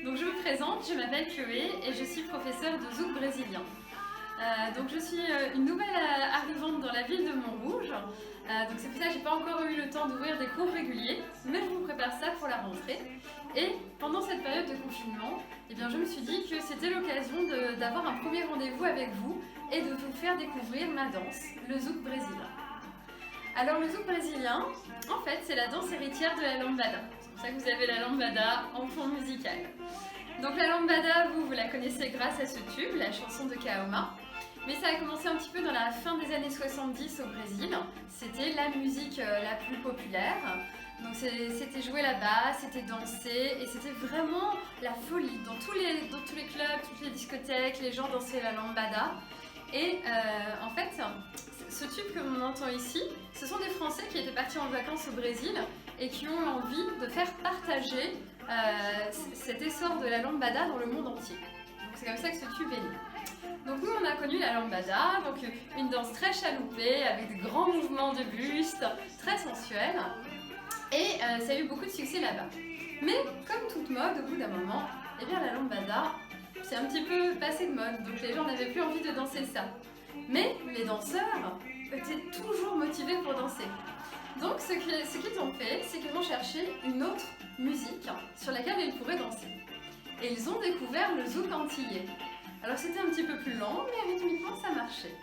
Donc je me présente, je m'appelle Chloé et je suis professeure de zouk brésilien. Donc je suis une nouvelle arrivante dans la ville de Montrouge. Donc c'est pour ça que j'ai pas encore eu le temps d'ouvrir des cours réguliers, mais je vous prépare ça pour la rentrée. Et pendant cette période de confinement, eh bien, je me suis dit que c'était l'occasion d'avoir un premier rendez-vous avec vous et de vous faire découvrir ma danse, le zouk brésilien. Alors le zouk brésilien, en fait, c'est la danse héritière de la lambada. C'est pour ça que vous avez la lambada en fond musical. Donc la lambada, vous la connaissez grâce à ce tube, la chanson de Kaoma. Mais ça a commencé un petit peu dans la fin des années 70 au Brésil. C'était la musique la plus populaire. Donc c'était joué là-bas, c'était dansé et c'était vraiment la folie. Dans tous les clubs, toutes les discothèques, les gens dansaient la lambada. Et en fait, ce tube que l'on entend ici, ce sont des Français qui étaient partis en vacances au Brésil et qui ont envie de faire partager cet essor de la lambada dans le monde entier. Donc c'est comme ça que ce tube est né. Donc nous on a connu la lambada, donc une danse très chaloupée avec de grands mouvements de buste, très sensuelle. Et ça a eu beaucoup de succès là-bas. Mais comme toute mode, au bout d'un moment, eh bien la lambada, c'est un petit peu passé de mode, donc les gens n'avaient plus envie de danser ça. Mais les danseurs étaient toujours motivés pour danser. Donc ce qu'ils ont fait, c'est qu'ils ont cherché une autre musique sur laquelle ils pourraient danser. Et ils ont découvert le zouk antillais. Alors c'était un petit peu plus lent, mais rythmiquement ça marchait.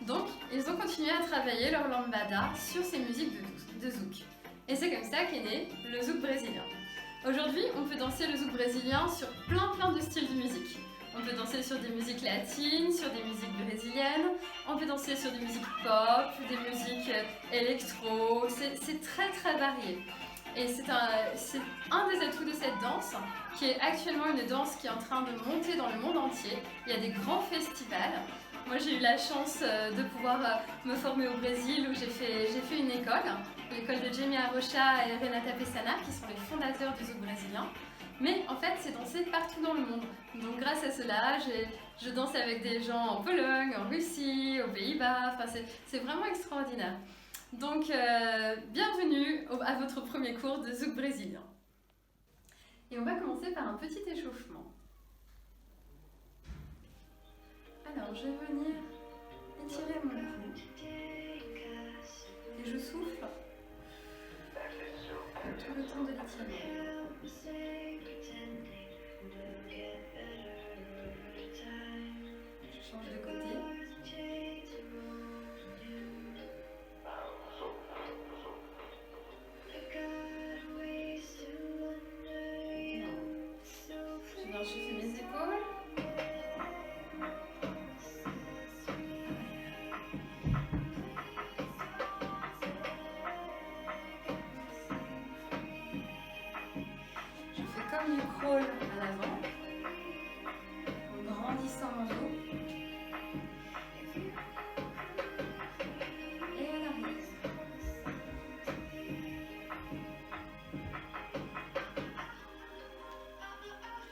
Donc ils ont continué à travailler leur lambada sur ces musiques de zouk. Et c'est comme ça qu'est né le zouk brésilien. Aujourd'hui, on peut danser le zouk brésilien sur plein de styles de musique. On peut danser sur des musiques latines, sur des musiques brésiliennes, on peut danser sur des musiques pop, des musiques électro, c'est très varié. Et c'est un des atouts de cette danse, qui est actuellement une danse qui est en train de monter dans le monde entier. Il y a des grands festivals. Moi j'ai eu la chance de pouvoir me former au Brésil où j'ai fait une école, l'école de Jamie Arrocha et Renata Pessana, qui sont les fondateurs du zouk brésilien. Mais en fait c'est dansé partout dans le monde. Donc grâce à cela, je danse avec des gens en Pologne, en Russie, aux Pays-Bas, enfin, c'est vraiment extraordinaire. Donc bienvenue à votre premier cours de zouk brésilien. Et on va commencer par un petit échauffement. Alors, je vais venir étirer mon cou et je souffle tout le temps de l'étirement. Je change de côté. Je viens chauffer mes épaules. Comme du crawl à l'avant, en grandissant en haut et à l'arrière.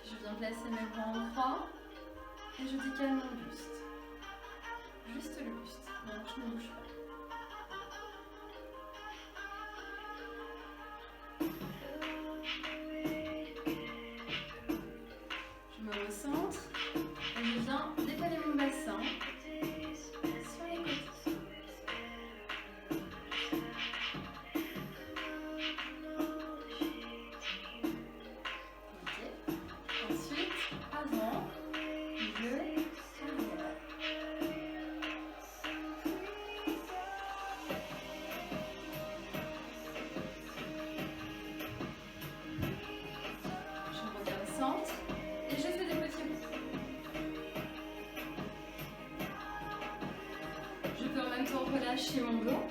Je viens placer mes bras en croix et je décale mon buste. Juste le buste, non, je ne bouge pas. Recentre et je viens décaler mon bassin sur les côtés. Ok. Ensuite, avant, milieu, arrière. Je reviens au centre. Et je fais des petits bouts. Je peux en même temps relâcher mon dos.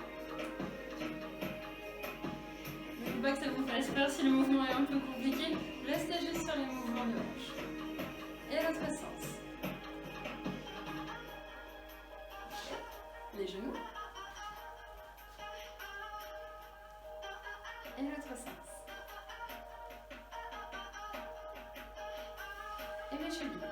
Ne faut pas que ça vous fasse peur si le mouvement est un peu compliqué. Restez juste sur les mouvements de hanche. Et à l'autre sens. Les genoux. Et l'autre sens. Et mes chevilles.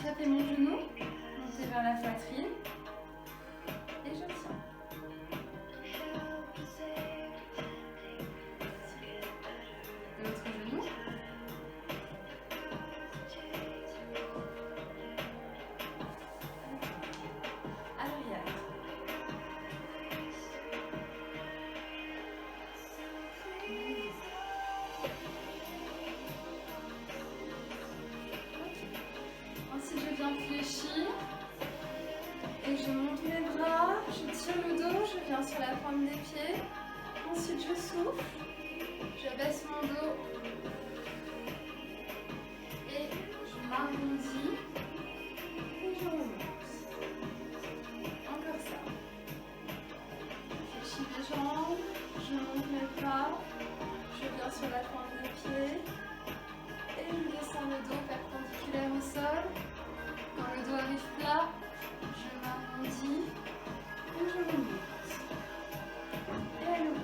attraper mon genou, monter vers la poitrine et je tiens. L'autre genou. À l'arrière. Ensuite, je viens fléchir et je monte mes bras, je tire le dos, je viens sur la pointe des pieds. Ensuite, je souffle, je baisse mon dos et je m'arrondis et je remonte. Encore ça. Je fléchis mes jambes, je monte mes bras, je viens sur la pointe des pieds et je descends le dos perpendiculaire au sol. Quand le dos arrive plat, je m'arrondis et je remonte. Et à nouveau.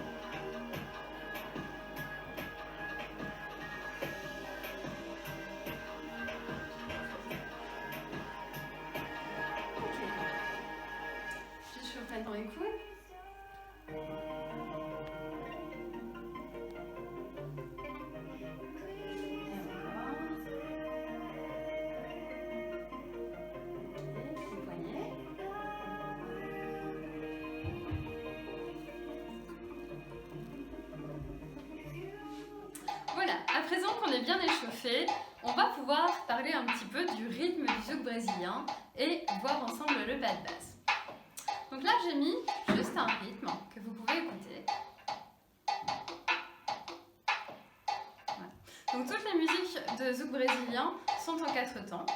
Ok. Je chauffe maintenant les coudes. Voilà, à présent qu'on est bien échauffé, on va pouvoir parler un petit peu du rythme du zouk brésilien et voir ensemble le pas de base. Donc là, j'ai mis juste un rythme que vous pouvez écouter. Voilà. Donc toutes les musiques de zouk brésilien sont en 4 temps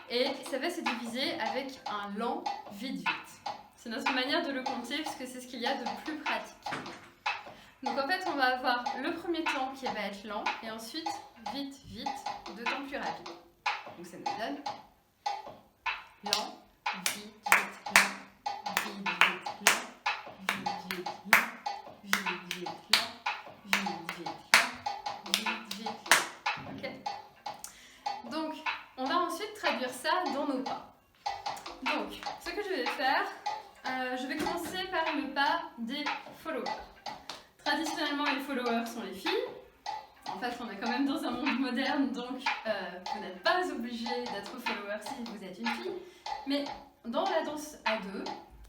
et ça va se diviser avec un lent vite-vite. C'est notre manière de le compter puisque c'est ce qu'il y a de plus pratique. Donc en fait, on va avoir le premier temps qui va être lent et ensuite vite, vite, 2 temps plus rapides. Donc ça nous donne lent, vite, vite, lent, vite, vite, lent, vite, vite, lent, vite, vite, lent, vite, vite, lent, vite, vite, lent. Ok. Donc on va ensuite traduire ça dans nos pas. Donc ce que je vais faire, je vais commencer par le pas des followers. Traditionnellement, les followers sont les filles. En fait, on est quand même dans un monde moderne, donc vous n'êtes pas obligé d'être follower si vous êtes une fille. Mais dans la danse à deux,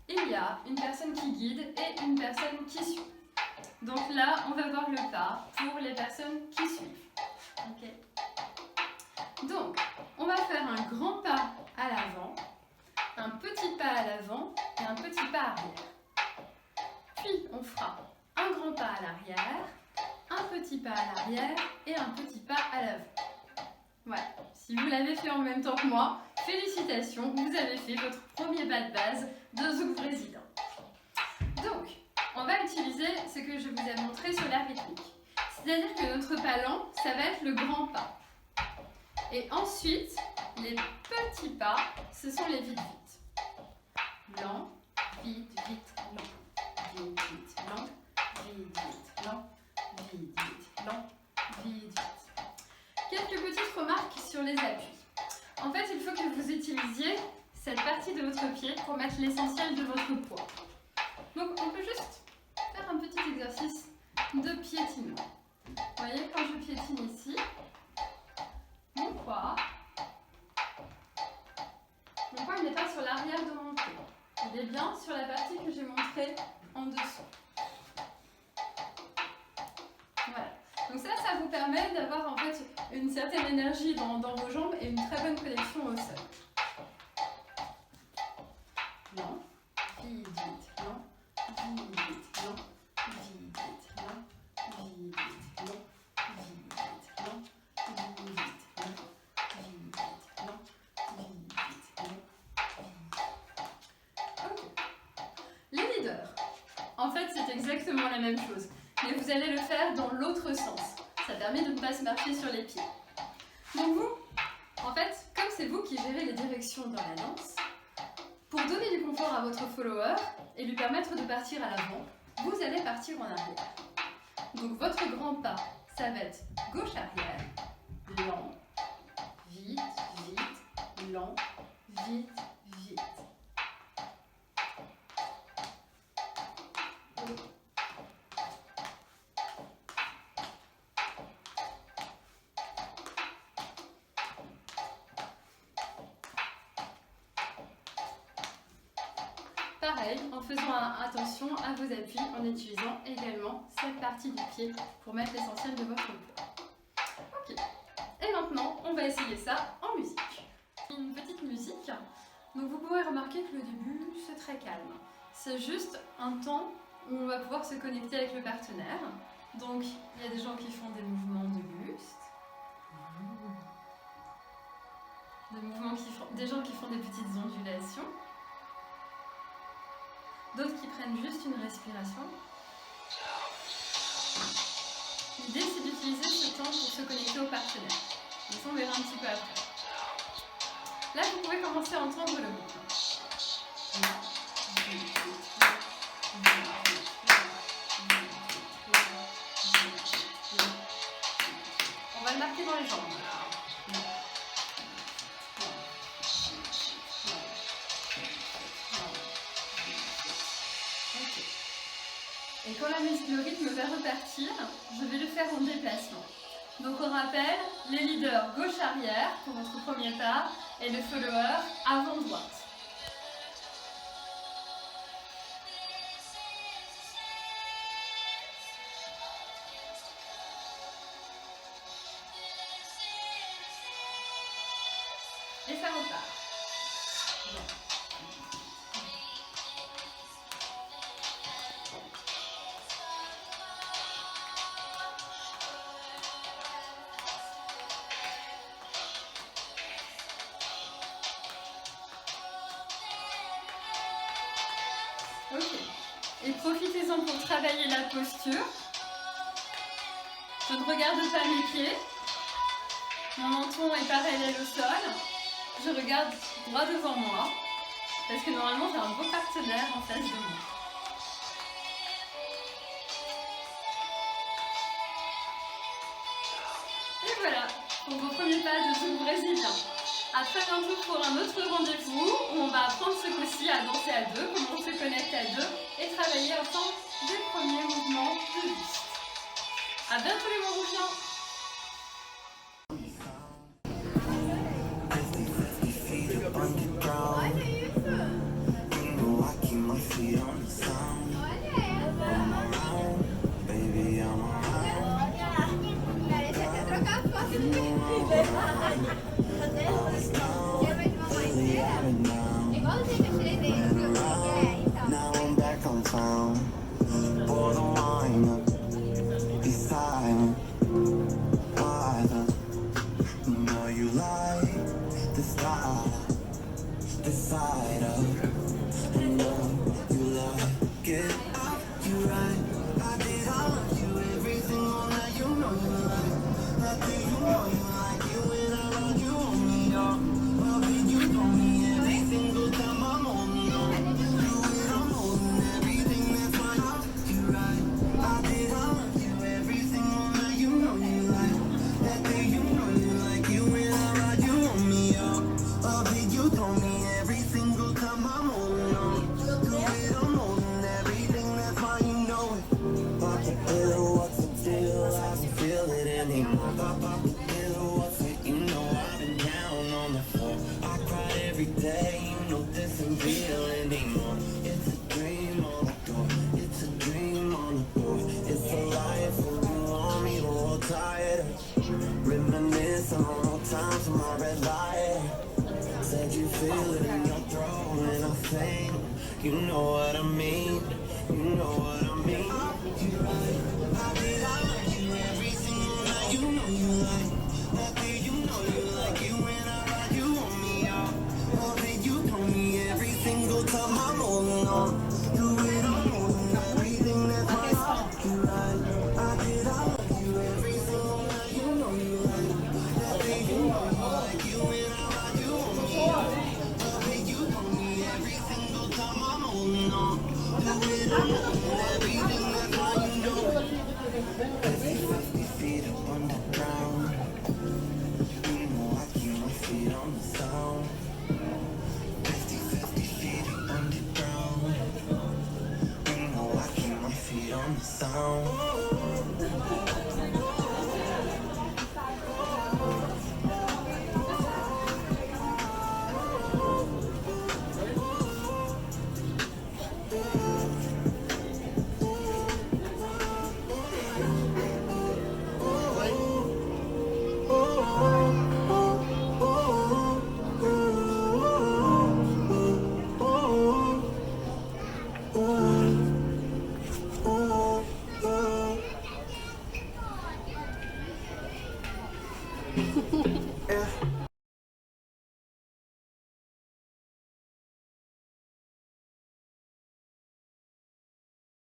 il y a une personne qui guide et une personne qui suit. Donc là, on va voir le pas pour les personnes qui suivent. Okay. Donc, on va faire un grand pas à l'avant, un petit pas à l'avant et un petit pas arrière. Puis, on fera un grand pas à l'arrière, un petit pas à l'arrière et un petit pas à l'avant. Voilà, si vous l'avez fait en même temps que moi, félicitations, vous avez fait votre premier pas de base de zouk brésilien. Donc, on va utiliser ce que je vous ai montré sur la rythmique. C'est-à-dire que notre pas lent, ça va être le grand pas. Et ensuite, les petits pas, ce sont les vite-vite. Lent, vite, vite, lent. Vite, vite, lent. Vite, vite, lent, vite, vite, lent, vite, vite. Quelques petites remarques sur les appuis. En fait, il faut que vous utilisiez cette partie de votre pied pour mettre l'essentiel de votre poids. Donc, on peut juste faire un petit exercice de piétinement. Vous voyez, quand je piétine ici, mon poids n'est pas sur l'arrière de mon pied. Il est bien sur la partie que j'ai montrée en dessous. Voilà. Donc ça vous permet d'avoir en fait une certaine énergie dans vos jambes et une très bonne connexion au sol. Lent, vite, vite, lent, vite, vite, lent, vite, vite, lent, vite, vite, lent, vite, vite, lent, vite, vite, lent, vite, vite, lent, vite, vite, lent. Ok. Les leaders. En fait, c'est exactement la même chose. Mais vous allez le faire dans l'autre sens. Ça permet de ne pas se marcher sur les pieds. Donc vous, en fait, comme c'est vous qui gérez les directions dans la danse, pour donner du confort à votre follower et lui permettre de partir à l'avant, vous allez partir en arrière. Donc votre grand pas, ça va être gauche-arrière, lent, vite, vite, lent, vite, vite. Pareil, en faisant attention à vos appuis, en utilisant également cette partie du pied pour mettre l'essentiel de votre poids. Ok, et maintenant on va essayer ça en musique. Une petite musique, donc vous pouvez remarquer que le début c'est très calme. C'est juste un temps où on va pouvoir se connecter avec le partenaire. Donc il y a des gens qui font des mouvements de buste, des gens qui font des petites ondulations. D'autres qui prennent juste une respiration. L'idée c'est d'utiliser ce temps pour se connecter au partenaire. Mais ça on verra un petit peu après. Là vous pouvez commencer à entendre le rythme. On va le marquer dans les jambes. Et quand le rythme va repartir, je vais le faire en déplacement. Donc on rappelle les leaders gauche-arrière pour votre premier pas et le follower avant-droite. Et ça repart. Ok. Et profitez-en pour travailler la posture. Je ne regarde pas mes pieds. Mon menton est parallèle au sol. Je regarde droit devant moi. Parce que normalement, j'ai un beau partenaire en face de moi. Et voilà, pour vos premiers pas de zouk brésilien. A très bientôt pour un autre rendez-vous où on va apprendre ce coup-ci à danser à deux, comment on se connecte à deux et travailler ensemble des premiers mouvements de buste. A bientôt les Montrougiens! Now I'm back on town. Pour the wine up, be silent. Why you know you like the style, the side of. I know you like it. You right. I did all of you, everything on that you know you like. Nothing you know you like it when I run you on me, dog. Well, then you know me every single time I'm on me, dog. Every day, you know this ain't real anymore. It's a dream on the door. It's a dream on the door. It's a life where you want me to hold tight. Reminisce on all times in my red light. Said you feel it in your throat when I sing. You know what I mean. You know what I mean. You right. I did I like you every single night. You know you like. Nothing you know you like it when I ride you on me, y'all. Every single time I'm holding on, do it all, everything that's my heart. You right, I did all of you, every single night. You know you like, that day you know you like you when I ride you on me. That you know me, every single time I'm holding on, do it all, everything that's why you know it. 50 feet up on the ground, you know I keep my feet on the sound. sound. Oh